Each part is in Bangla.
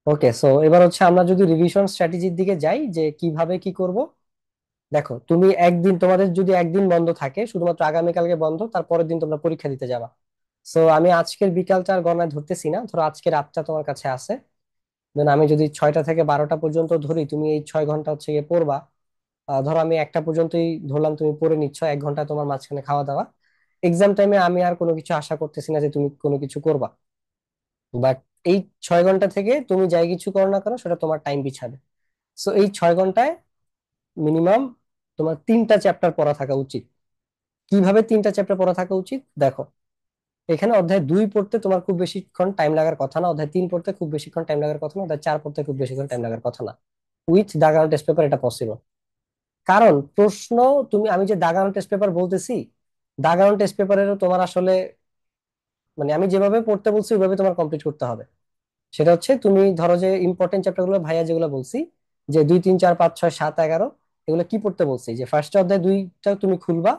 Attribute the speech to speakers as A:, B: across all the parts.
A: ওকে, সো এবার হচ্ছে আমরা যদি রিভিশন স্ট্র্যাটেজির দিকে যাই যে কিভাবে কি করব। দেখো, তুমি একদিন, তোমাদের যদি একদিন বন্ধ থাকে, শুধুমাত্র আগামীকালকে বন্ধ, তারপরের দিন তোমরা পরীক্ষা দিতে যাবা। সো আমি আজকের বিকালটা আর গণনায় ধরতেছি না, ধরো আজকে রাতটা তোমার কাছে আছে। দেন আমি যদি 6টা থেকে 12টা পর্যন্ত ধরি, তুমি এই 6 ঘন্টা হচ্ছে গিয়ে পড়বা। ধরো আমি একটা পর্যন্তই ধরলাম, তুমি পড়ে নিচ্ছ, 1 ঘন্টা তোমার মাঝখানে খাওয়া দাওয়া। এক্সাম টাইমে আমি আর কোনো কিছু আশা করতেছি না যে তুমি কোনো কিছু করবা। বাট এই 6 ঘন্টা থেকে তুমি যাই কিছু করো না কেন, সেটা তোমার টাইম বিছাবে। সো এই 6 ঘন্টায় মিনিমাম তোমার 3টা চ্যাপ্টার পড়া থাকা উচিত। কিভাবে 3টা চ্যাপ্টার পড়া থাকা উচিত দেখো, এখানে অধ্যায় 2 পড়তে তোমার খুব বেশিক্ষণ টাইম লাগার কথা না, অধ্যায় 3 পড়তে খুব বেশিক্ষণ টাইম লাগার কথা না, অধ্যায় 4 পড়তে খুব বেশিক্ষণ টাইম লাগার কথা না। উইথ দাগানো টেস্ট পেপার এটা পসিবল। কারণ প্রশ্ন, আমি যে দাগানো টেস্ট পেপার বলতেছি, দাগানো টেস্ট পেপারেরও তোমার আসলে, মানে আমি যেভাবে পড়তে বলছি ওইভাবে তোমার কমপ্লিট করতে হবে। সেটা হচ্ছে, তুমি ধরো যে ইম্পর্টেন্ট চ্যাপ্টার গুলো ভাইয়া যেগুলো বলছি, যে 2 3 4 5 6 7 11, এগুলো কি পড়তে বলছি, যে ফার্স্টে অধ্যায় 2টা তুমি খুলবা,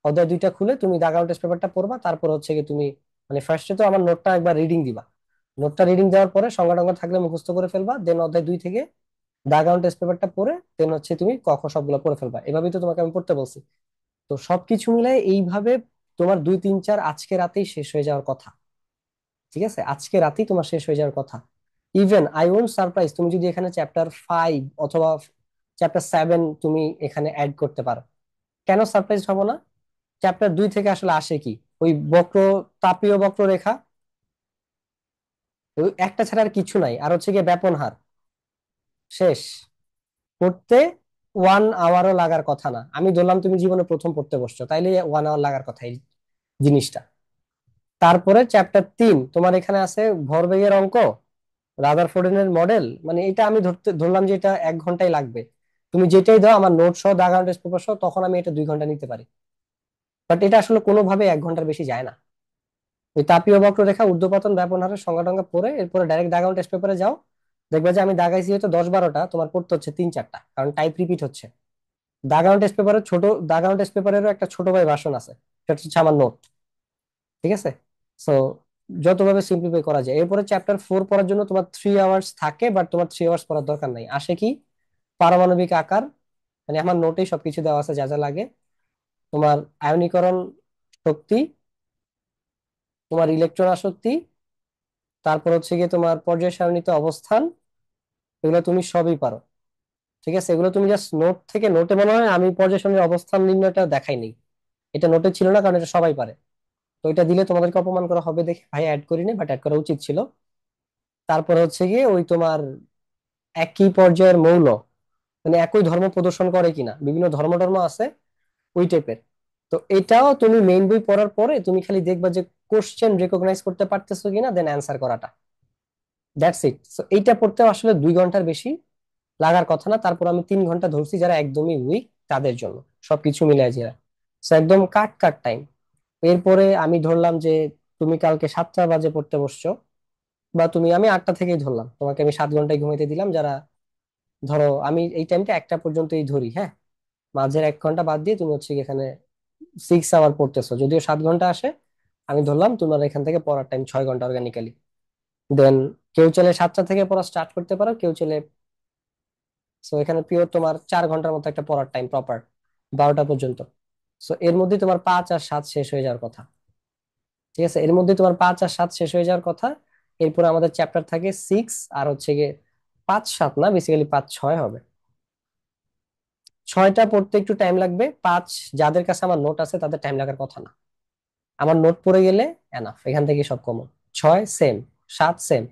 A: অধ্যায় 2টা খুলে তুমি দাগানো টেস্ট পেপারটা পড়বা, তারপর হচ্ছে কি তুমি, মানে ফার্স্টে তো আমার নোটটা একবার রিডিং দিবা। নোটটা রিডিং দেওয়ার পরে সংজ্ঞা টঙ্গা থাকলে মুখস্থ করে ফেলবা, দেন অধ্যায় 2 থেকে দাগানো টেস্ট পেপারটা পড়ে দেন হচ্ছে তুমি ক খ সবগুলো পড়ে ফেলবা। এভাবেই তো তোমাকে আমি পড়তে বলছি। তো সবকিছু মিলাই এইভাবে তোমার 2 3 4 আজকে রাতেই শেষ হয়ে যাওয়ার কথা। ঠিক আছে, আজকে রাতেই তোমার শেষ হয়ে যাওয়ার কথা। ইভেন আই ওন্ট সারপ্রাইজ তুমি যদি এখানে চ্যাপ্টার 5 অথবা চ্যাপ্টার 7 তুমি এখানে অ্যাড করতে পারো। কেন সারপ্রাইজ হব না? চ্যাপ্টার 2 থেকে আসলে আসে কি, ওই বক্র, তাপীয় বক্ররেখা, ওই একটা ছাড়া আর কিছু নাই, আর হচ্ছে গিয়ে ব্যাপন হার। শেষ। পড়তে 1 আওয়ারও লাগার কথা না। আমি ধরলাম তুমি জীবনে প্রথম পড়তে বসছো, তাইলে 1 আওয়ার লাগার কথা এই জিনিসটা। তারপরে চ্যাপ্টার 3 তোমার এখানে আছে ভরবেগের অঙ্ক, রাদারফোর্ডের মডেল, মানে এটা আমি ধরলাম যে এটা 1 ঘন্টাই লাগবে। তুমি যেটাই দাও, আমার নোট সহ দাগানো টেস্ট পেপার সহ, তখন আমি এটা 2 ঘন্টা নিতে পারি। বাট এটা আসলে কোনোভাবে 1 ঘন্টার বেশি যায় না। ওই তাপীয় বক্ররেখা, ঊর্ধ্বপতন, ব্যাপন হারের সংজ্ঞা টঙ্গা পড়ে এরপরে ডাইরেক্ট দাগানো টেস্ট পেপারে যাও। দেখবে যে আমি দাগাইছি হয়তো 10 12টা, তোমার পড়তে হচ্ছে 3 4টা, কারণ টাইপ রিপিট হচ্ছে। দাগানো টেস্ট পেপারের ছোট, দাগানো টেস্ট পেপারেরও একটা ছোট ভাই ভার্সন আছে, সেটা হচ্ছে আমার নোট। ঠিক আছে। সো যতভাবে সিম্পলিফাই করা যায়। এরপরে চ্যাপ্টার 4 পড়ার জন্য তোমার 3 আওয়ার্স থাকে, বাট তোমার 3 আওয়ার্স পড়ার দরকার নাই। আসে কি, পারমাণবিক আকার, মানে আমার নোটেই সবকিছু দেওয়া আছে যা যা লাগে। তোমার আয়নীকরণ শক্তি, তোমার ইলেকট্রন আসক্তি, তারপর হচ্ছে গিয়ে তোমার পর্যায় সারণীতে অবস্থান, এগুলো তুমি সবই পারো। ঠিক আছে, এগুলো তুমি জাস্ট নোট থেকে, নোটে মনে হয় আমি পর্যায় সারণীর অবস্থান নির্ণয়টা দেখাই নেই, এটা নোটে ছিল না, কারণ এটা সবাই পারে। তো এটা দিলে তোমাদেরকে অপমান করা হবে দেখে ভাই অ্যাড করিনি, বাট অ্যাড করা উচিত ছিল। তারপর হচ্ছে গিয়ে ওই তোমার একই পর্যায়ের মৌল, মানে একই ধর্ম প্রদর্শন করে কিনা, বিভিন্ন ধর্ম টর্ম আছে ওই টাইপের। তো এটাও তুমি মেইন বই পড়ার পরে তুমি খালি দেখবা যে কোশ্চেন রেকগনাইজ করতে পারতেছো কিনা, দেন অ্যান্সার করাটা, দ্যাটস ইট। সো এইটা পড়তেও আসলে 2 ঘন্টার বেশি লাগার কথা না। তারপর আমি 3 ঘন্টা ধরছি যারা একদমই উইক তাদের জন্য, সবকিছু মিলাই যারা, সো একদম কাট কাট টাইম। এরপরে আমি ধরলাম যে তুমি কালকে 7টা বাজে পড়তে বসছো, বা আমি 8টা থেকেই ধরলাম, তোমাকে আমি 7 ঘন্টায় ঘুমাইতে দিলাম, যারা ধরো আমি এই টাইমটা একটা পর্যন্তই ধরি, হ্যাঁ, মাঝের 1 ঘন্টা বাদ দিয়ে তুমি হচ্ছে কি এখানে 6 আওয়ার পড়তেছো, যদিও 7 ঘন্টা আসে। আমি ধরলাম তোমার এখান থেকে পড়ার টাইম 6 ঘন্টা অর্গানিক্যালি। দেন কেউ চাইলে 7টা থেকে পড়া স্টার্ট করতে পারো, কেউ চাইলে, সো এখানে পিওর তোমার 4 ঘন্টার মতো একটা পড়ার টাইম প্রপার, 12টা পর্যন্ত। সো এর মধ্যে তোমার 5 আর 7 শেষ হয়ে যাওয়ার কথা। ঠিক আছে, এর মধ্যে তোমার 5 আর 7 শেষ হয়ে যাওয়ার কথা। এরপর আমাদের চ্যাপ্টার থাকে 6, আর হচ্ছে গিয়ে 5 7 না, বেসিক্যালি 5 6 হবে। 6টা পড়তে একটু টাইম লাগবে, 5 যাদের কাছে আমার নোট আছে তাদের টাইম লাগার কথা না। আমার নোট পড়ে গেলে এনাফ, এখান থেকে সব কমন। 6 same, 7 same.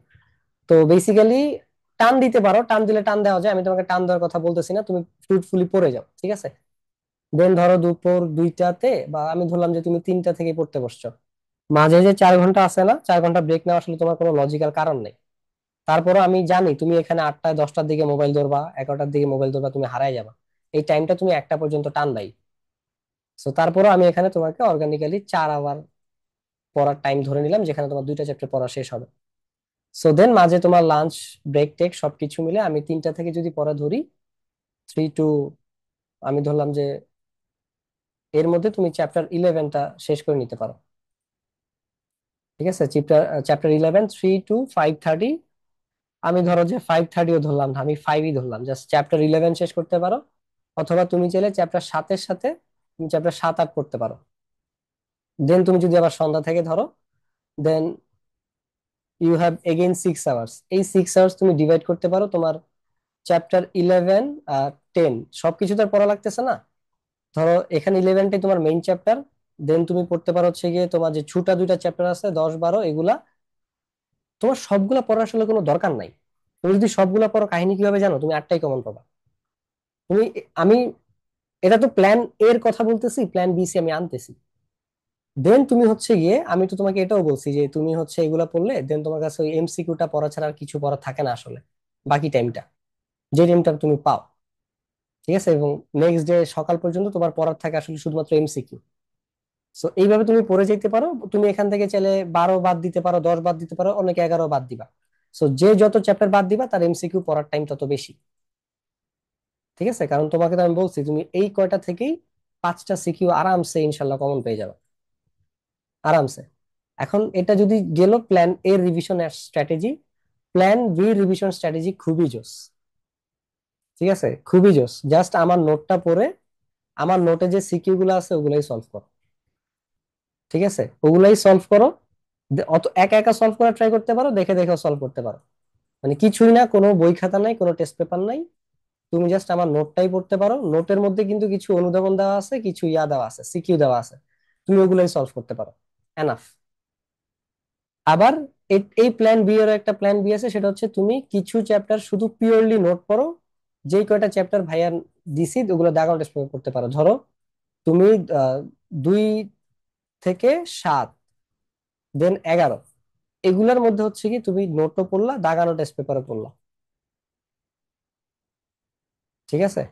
A: তো বেসিক্যালি টান দিতে পারো, টান দিলে টান দেওয়া যায়, আমি তোমাকে টান দেওয়ার কথা বলতেছি না, তুমি ফ্রুটফুলি পড়ে যাও। ঠিক আছে, দেন ধরো দুপুর 2টাতে, বা আমি ধরলাম যে তুমি 3টা থেকে পড়তে বসছো, মাঝে যে 4 ঘন্টা আছে না, 4 ঘন্টা ব্রেক নেওয়া আসলে তোমার কোনো লজিক্যাল কারণ নেই। তারপরও আমি জানি তুমি এখানে 8টায় 10টার দিকে মোবাইল ধরবা, 11টার দিকে মোবাইল ধরবা, তুমি হারাই যাবা। এই টাইমটা তুমি 1টা পর্যন্ত টান দাই। তো তারপরও আমি এখানে তোমাকে অর্গানিক্যালি 4 আওয়ার পড়ার টাইম ধরে নিলাম, যেখানে তোমার 2টা চ্যাপ্টার পড়া শেষ হবে। সো দেন মাঝে তোমার লাঞ্চ, ব্রেক টেক সবকিছু মিলে আমি 3টা থেকে যদি পড়া ধরি, 3 টু, আমি ধরলাম যে এর মধ্যে তুমি চ্যাপ্টার 11টা শেষ করে নিতে পারো। ঠিক আছে, চ্যাপ্টার 11, 3 to 5:30, আমি ধরো যে 5:30ও ধরলাম না, আমি 5ই ধরলাম, জাস্ট চ্যাপ্টার 11 শেষ করতে পারো। অথবা তুমি চাইলে চ্যাপ্টার 7-এর সাথে তুমি চ্যাপ্টার 7-8 পড়তে পারো। দেন তুমি যদি আবার সন্ধ্যা থেকে ধরো, then you have again 6 hours. এই 6 আওয়ার্স তুমি ডিভাইড করতে পারো তোমার চ্যাপ্টার 11 আর 10 সবকিছু তো আর পড়া লাগতেছে না। ধরো এখানে 11টাই তোমার মেইন চ্যাপ্টার, দেন তুমি পড়তে পারো হচ্ছে গিয়ে তোমার যে ছোটা দুইটা চ্যাপ্টার আছে 10-12, এগুলা তোমার সবগুলা পড়ার আসলে কোনো দরকার নাই। তুমি যদি সবগুলা পড়ো, কাহিনী কি হবে জানো, তুমি 8টাই কমন পাবা। তুমি, আমি, এটা তো প্ল্যান এর কথা বলতেছি, প্ল্যান B, C আমি আনতেছি। দেন তুমি হচ্ছে গিয়ে, আমি তো তোমাকে এটাও বলছি যে তুমি হচ্ছে এগুলা পড়লে দেন তোমার কাছে ওই MCQটা পড়া ছাড়া আর কিছু পড়া থাকে না আসলে, বাকি টাইমটা, যে টাইমটা তুমি পাও। ঠিক আছে, এবং নেক্সট ডে সকাল পর্যন্ত তোমার পড়ার থাকে আসলে শুধুমাত্র MCQ। সো এইভাবে তুমি পড়ে যেতে পারো। তুমি এখান থেকে চাইলে 12 বাদ দিতে পারো, 10 বাদ দিতে পারো, অনেকে 11 বাদ দিবা। সো যে যত চ্যাপ্টার বাদ দিবা তার MCQ পড়ার টাইম তত বেশি। ঠিক আছে, কারণ তোমাকে তো আমি বলছি তুমি এই কয়টা থেকেই 5টা CQ আরামসে ইনশাল্লাহ কমন পেয়ে যাবে, আরামসে। এখন এটা যদি গেল plan A revision strategy, plan B revision strategy খুবই জোস। ঠিক আছে, খুবই জোস। জাস্ট আমার নোটটা পড়ে, আমার নোটে যে সিকিউ গুলো আছে ওগুলাই সলভ করো। ঠিক আছে, ওগুলাই সলভ করো। অত একা একা সলভ করা ট্রাই করতে পারো, দেখে দেখেও সলভ করতে পারো। মানে কিছুই না, কোনো বই খাতা নাই, কোনো টেস্ট পেপার নাই। তুমি জাস্ট আমার নোটটাই পড়তে পারো। নোটের মধ্যে কিন্তু কিছু অনুধাবন দেওয়া আছে, কিছু ইয়া দেওয়া আছে, সিকিউ দেওয়া আছে। তুমি ওগুলাই সলভ করতে পারো, এনাফ। আবার এই প্ল্যান B এর একটা প্ল্যান B আছে, সেটা হচ্ছে তুমি কিছু চ্যাপ্টার শুধু পিওরলি নোট পড়ো। যেই কয়টা চ্যাপ্টার ভাইয়া দিছি ওগুলো দাগ টেস্ট করতে পারো। ধরো তুমি 2 থেকে 7, দেন 11, এগুলার মধ্যে হচ্ছে কি তুমি নোটও পড়লা, দাগানো টেস্ট পেপারও পড়লা। ঠিক আছে,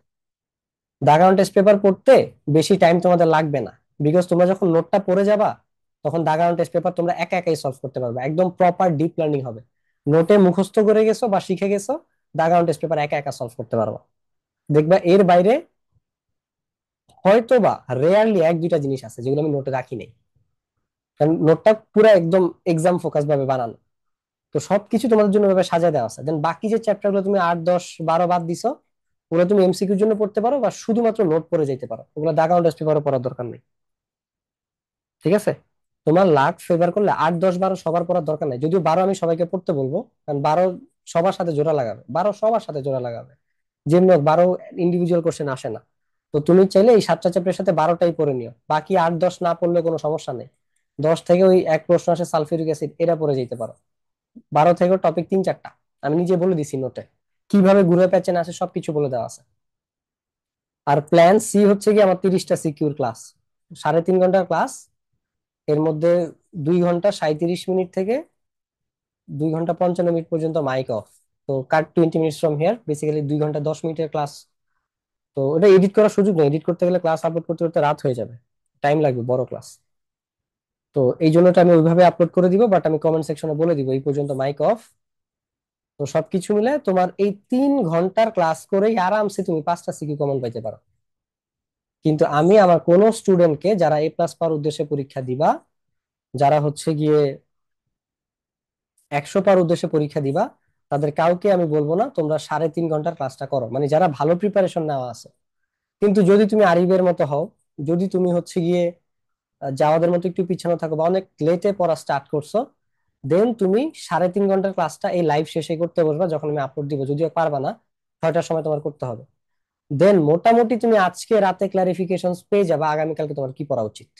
A: দাগানো টেস্ট পেপার পড়তে বেশি টাইম তোমাদের লাগবে না। বিকজ তোমরা যখন নোটটা পড়ে যাবা, তখন দাগানো টেস্ট পেপার তোমরা একা একাই সলভ করতে পারবে, একদম প্রপার ডিপ লার্নিং হবে। নোটে মুখস্থ করে গেছো বা শিখে গেছো, দাগানো টেস্ট পেপার একা একা সলভ করতে পারবা। দেখবা এর বাইরে হয়তো বা রেয়ারলি 1-2টা জিনিস আছে যেগুলো আমি নোটে রাখি নাই, কারণ নোটটা পুরো একদম এক্সাম ফোকাস ভাবে বানানো। তো সবকিছু তোমাদের জন্য ভাবে সাজা দেওয়া আছে। দেন বাকি যে চ্যাপ্টার গুলো তুমি 8, 10, 12 বাদ দিছো, ওগুলো তুমি MCQর জন্য পড়তে পারো বা শুধুমাত্র নোট পড়ে যেতে পারো, ওগুলো দাগানো টেস্ট পেপারও পড়ার দরকার নেই। ঠিক আছে, তোমার লাক ফেভার করলে 8, 10, 12 সবার পড়ার দরকার নাই, যদিও 12 আমি সবাইকে পড়তে বলবো, কারণ 12 সবার সাথে জোড়া লাগাবে, 12 সবার সাথে জোড়া লাগাবে। যেমনি হোক 12 ইন্ডিভিজুয়াল কোশ্চেন আসে না। তো তুমি চাইলে এই 7টা চ্যাপ্টারের সাথে 12টাই পড়ে নিও, বাকি 8, 10 না পড়লে কোনো সমস্যা নেই। 10 থেকে ওই এক প্রশ্ন আসে সালফিউরিক অ্যাসিড, এটা পড়ে যেতে পারো। 12 থেকে টপিক 3-4টা আমি নিজে বলে দিছি নোটে, কিভাবে ঘুরে প্যাচেন আসে সবকিছু বলে দেওয়া আছে। আর প্ল্যান C হচ্ছে কি আমার 30টা সিকিউর ক্লাস, 3.5 ঘন্টার ক্লাস। এর মধ্যে 2 ঘন্টা 37 মিনিট থেকে 2 ঘন্টা 55 মিনিট পর্যন্ত মাইক অফ। তো কাট 20 মিনিটস ফ্রম হিয়ার, বেসিক্যালি 2 ঘন্টা 10 মিনিটের ক্লাস। তো ওটা এডিট করার সুযোগ নেই, এডিট করতে গেলে ক্লাস আপলোড করতে করতে রাত হয়ে যাবে, টাইম লাগবে, বড় ক্লাস। তো এই জন্য আমি ওইভাবে আপলোড করে দিব, বাট আমি কমেন্ট সেকশনে বলে দিব এই পর্যন্ত মাইক অফ। তো সবকিছু মিলে তোমার এই 3 ঘন্টার ক্লাস করেই আরামসে তুমি 5টা সিকিউ কমন পাইতে পারো। কিন্তু আমি আমার কোন স্টুডেন্টকে যারা A+ পাওয়ার উদ্দেশ্যে পরীক্ষা দিবা, যারা হচ্ছে গিয়ে 100 পাওয়ার উদ্দেশ্যে পরীক্ষা দিবা, তাদের কাউকে আমি বলবো না তোমরা 3.5 ঘন্টার ক্লাসটা করো, মানে যারা ভালো প্রিপারেশন নেওয়া আছে। কিন্তু যদি তুমি আরিবের মতো হও, যদি তুমি হচ্ছে গিয়ে যাওয়াদের মতো একটু পিছনে থাকো বা অনেক লেটে পড়া স্টার্ট করছো, দেন তুমি 3.5 ঘন্টার ক্লাসটা এই লাইভ শেষে করতে বসবা, যখন আমি আপলোড দিব, যদিও পারবা না, 6টার সময় তোমার করতে হবে। দেন মোটামুটি তুমি আজকে রাতে ক্লারিফিকেশন পেয়ে যাবে আগামীকালকে তোমার কি পড়া উচিত।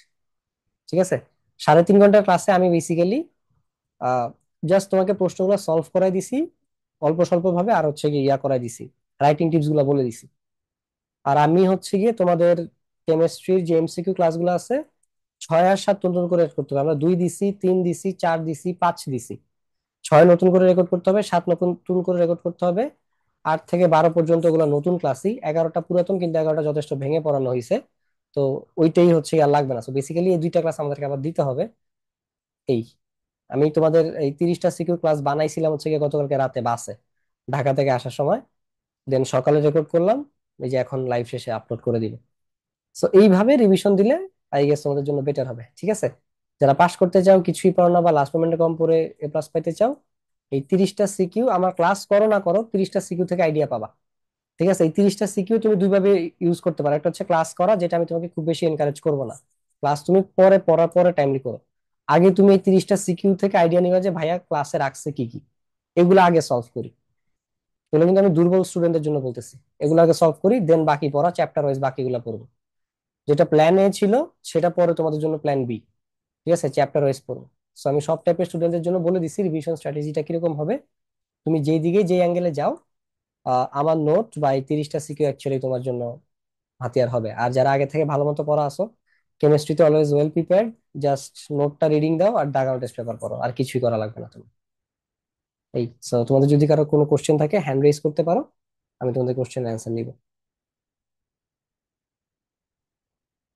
A: ঠিক আছে, 3.5 ঘন্টার ক্লাসে আমি বেসিক্যালি জাস্ট তোমাকে প্রশ্নগুলো সলভ করাই দিছি অল্প স্বল্প ভাবে, আর হচ্ছে গিয়ে ইয়া করাই দিছি, রাইটিং টিপস গুলা বলে দিছি। আর আমি হচ্ছে গিয়ে তোমাদের কেমিস্ট্রির যে MCQ ক্লাসগুলো আছে, 6 আর 7 নতুন করে রেকর্ড করতে হবে। আমরা 2 দিছি, 3 দিছি, 4 দিছি, 5 দিছি। 6 নতুন করে রেকর্ড করতে হবে, 7 নতুন নতুন করে রেকর্ড করতে হবে। 8 থেকে 12 পর্যন্ত ওগুলো নতুন ক্লাসই, 11টা পুরাতন, কিন্তু 11টা যথেষ্ট ভেঙে পড়ানো হয়েছে। তো ওইটাই হচ্ছে আর লাগবে না। তো বেসিক্যালি এই 2টা ক্লাস আমাদেরকে আবার দিতে হবে। এই, আমি তোমাদের এই 30টা সিকিউর ক্লাস বানাইছিলাম হচ্ছে গিয়ে গতকালকে রাতে বাসে, ঢাকা থেকে আসার সময়। দেন সকালে রেকর্ড করলাম, এই যে এখন লাইভ শেষে আপলোড করে দিব। সো এইভাবে রিভিশন দিলে আই গেস তোমাদের জন্য বেটার হবে। ঠিক আছে, যারা পাস করতে চাও, কিছুই পারো না, বা লাস্ট মোমেন্টে কম পড়ে A+ পাইতে চাও, এই 30টা সিকিউ আমার ক্লাস করো না করো, 30টা সিকিউ থেকে আইডিয়া পাবা। ঠিক আছে, এই 30টা সিকিউ তুমি দুইভাবে ইউজ করতে পারো। একটা হচ্ছে ক্লাস করা, যেটা আমি তোমাকে খুব বেশি এনকারেজ করবো না। ক্লাস তুমি পরে পড়ার পরে টাইমলি করো। আগে তুমি এই 30টা সিকিউ থেকে আইডিয়া নিবা যে ভাইয়া ক্লাসে রাখছে কি কি, এগুলো আগে সলভ করি। এগুলো কিন্তু আমি দুর্বল স্টুডেন্টদের জন্য বলতেছি। এগুলো আগে সলভ করি, দেন বাকি পড়া চ্যাপ্টার ওয়াইজ বাকিগুলো পড়বো। যেটা প্ল্যান এ ছিল সেটা পরে তোমাদের জন্য প্ল্যান বি। ঠিক আছে, চ্যাপ্টার ওয়াইজ পড়বো। সো আমি সব টাইপের স্টুডেন্টদের জন্য বলে দিচ্ছি রিভিশন স্ট্র্যাটেজিটা কিরকম হবে। তুমি যেই দিকে যেই অ্যাঙ্গেলে যাও, আমার নোট বা এই 30টা সিকিউ অ্যাকচুয়ালি তোমার জন্য হাতিয়ার হবে। আর যারা আগে থেকে ভালো মতো পড়া আসো, কেমিস্ট্রিতে অলওয়েজ ওয়েল প্রিপেয়ার্ড, জাস্ট নোটটা রিডিং দাও আর দাগানো টেস্ট পেপার পড়ো, আর কিছুই করা লাগবে না তুমি। এই, সো তোমাদের যদি কারো কোনো কোশ্চেন থাকে হ্যান্ড রেজ করতে পারো, আমি তোমাদের কোশ্চেন অ্যান্সার নিব।